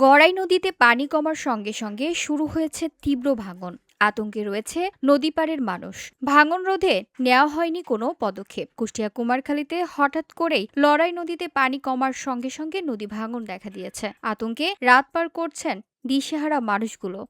গড়াই নদীতে পানি কমার সঙ্গে সঙ্গে শুরু হয়েছে তীব্র ভাঙন। আতঙ্কে রয়েছে নদী পাড়ের মানুষ। ভাঙন রোধে নেওয়া হয়নি কোনো পদক্ষেপ। কুষ্টিয়া কুমারখালীতে হঠাৎ করেই লড়াই নদীতে পানি কমার সঙ্গে সঙ্গে নদী ভাঙন দেখা দিয়েছে। আতঙ্কে রাত পার করছেন দিশেহারা মানুষগুলো।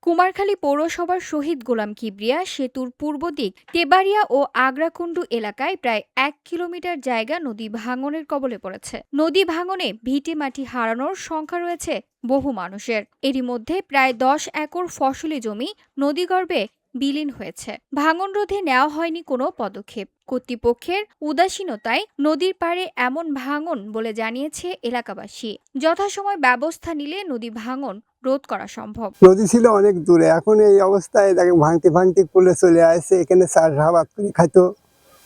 কুমারখালী পৌরসভার শহীদ গোলাম কিবরিয়া সেতুর পূর্ব দিক তেবাড়িয়া ও আগ্রাকুণ্ডু এলাকায় প্রায় ১ কিলোমিটার জায়গা নদী ভাঙনের কবলে পড়েছে। নদী ভাঙনে ভিটে মাটি হারানোর সংখ্যা রয়েছে বহু মানুষের। এরই মধ্যে প্রায় ১০ একর ফসলি জমি নদীগর্ভে বিলীন হয়েছে। ভাঙন রোধে নেওয়া হয়নি কোনো পদক্ষেপ। কর্তৃপক্ষের উদাসীনতায় নদীর পাড়ে এমন ভাঙন বলে জানিয়েছে এলাকাবাসী। যথাসময় ব্যবস্থা নিলে নদী ভাঙন রোধ করা সম্ভব। নদী ছিল অনেক দূরে, এখন এই অবস্থায় দেখে ভাঙতে ভাঙতে কুলে চলে আসছে। এখানে চাষাবাদ করে খাইতো।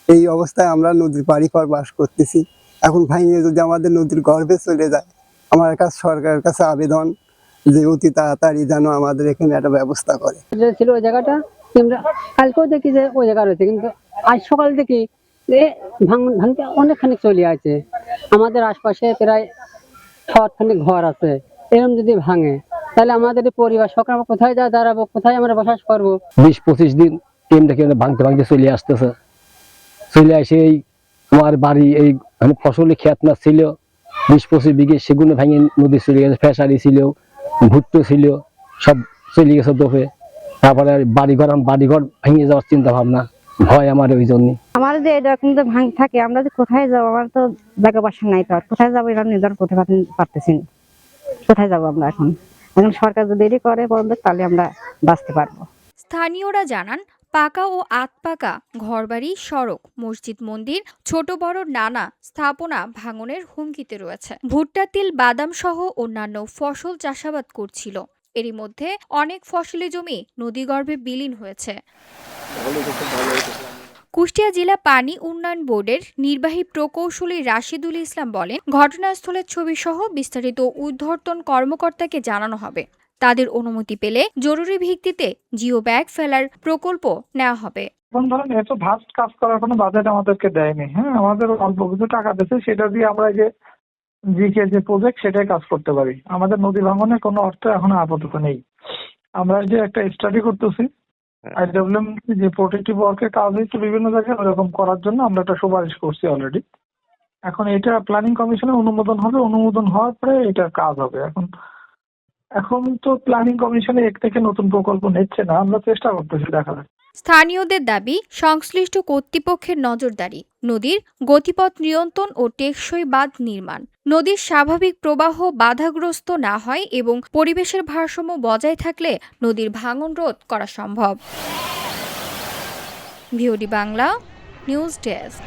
এই অবস্থায় আমরা নদীর পাড়ি পর বাস করতেছি। এখন ভাঙিয়ে যদি আমাদের নদীর গর্ভে চলে যায়, আমার কাছে সরকারের কাছে আবেদন যে অতি তাড়াতাড়ি যেন আমাদের এখানে একটা ব্যবস্থা করে। ছিল ওই জায়গাটা, আমরা কালকেও দেখি যে ওই জায়গা রয়েছে, কিন্তু আজ সকাল দেখি যে ভাঙতে অনেকখানি চলে আছে। আমাদের আশপাশে প্রায় ৬খানি ঘর আছে। এরকম যদি ভাঙে তাহলে আমাদের পরিবার সকাল কোথায় যা দাঁড়াবো, কোথায় আমরা বসবাস করবো? ২০-২৫ দিন টিমটাকে ভাঙতে ভাঙতে চলে আসতেছে। চলে আসে এই আমার বাড়ি এই ফসলি ক্ষেত না ছিল ২০-২৫ বিঘে, সেগুলো ভেঙে নদী চলে গেছে। ফেসারি ছিল, ভুট্টো ছিল, সব চলে গেছে দোপে। তারপরে বাড়িঘর ভেঙে যাওয়ার চিন্তা ভাবনা, ভয় আমার ওই জন্য। আমার যে এরকম তো ভাঙ থাকে, আমরা যে কোথায় যাবো, আমার তো জায়গা বাসা নাই, তো কোথায় যাবো এটা নির্ধারণ করতে পারতেছি না। কোথায় যাবো আমরা এখন? সরকার যদি এটি করে তাহলে আমরা বাঁচতে পারবো। স্থানীয়রা জানান, পাকা ও আধপাকা ঘরবাড়ি, সড়ক, মসজিদ, মন্দির, ছোট বড় নানা স্থাপনা ভাঙনের হুমকিতে রয়েছে। ভুট্টা, তিল, বাদাম সহ অন্যান্য ফসল চাষাবাদ করছিল। এরই মধ্যে অনেক ফসলি জমি নদীগর্ভে বিলীন হয়েছে। কুষ্টিয়া জেলা পানি উন্নয়ন বোর্ডের নির্বাহী প্রকৌশলী রাশিদুল ইসলাম বলেন, ঘটনাস্থলের ছবি সহ বিস্তারিত ঊর্ধ্বতন কর্মকর্তাকে জানানো হবে। তাদের অনুমতি পেলে জরুরি ভিত্তিতে জিও ব্যাগ ফেলার প্রকল্প নেওয়া হবে। ধরেন এত ভাস্ট কাজ করার কোনো বাজেট আমাদেরকে দেয়নি। আমাদের অল্প কিছু টাকা দিয়েছে, সেটা দিয়ে আমরা যে জিকে যে প্রজেক্ট সেটাই কাজ করতে পারি। আমাদের নদী ভাঙনের কোনো অর্থ এখন আপাতত নেই। আমরা যে একটা স্টাডি করতেছি IWM যে প্রোটেক্টিভ ওয়ার্কের কাজ হয়েছে বিভিন্ন জায়গায়, ওরকম করার জন্য আমরা একটা সুপারিশ করছি অলরেডি। এখন এটা প্ল্যানিং কমিশনে অনুমোদন হবে, অনুমোদন হওয়ার পরে এটা কাজ হবে। এখন তো প্ল্যানিং কমিশনে এক থেকে নতুন প্রকল্প নিচ্ছে না, আমরা চেষ্টা করতেছি, দেখা যাক। স্থানীয়দের দাবি, সংশ্লিষ্ট কর্তৃপক্ষের নজরদারি, নদীর গতিপথ নিয়ন্ত্রণ ও টেকসই বাঁধ নির্মাণ, নদীর স্বাভাবিক প্রবাহ বাধাগ্রস্ত না হয় এবং পরিবেশের ভারসাম্য বজায় থাকলে নদীর ভাঙন রোধ করা সম্ভব। VOD Bangla news desk.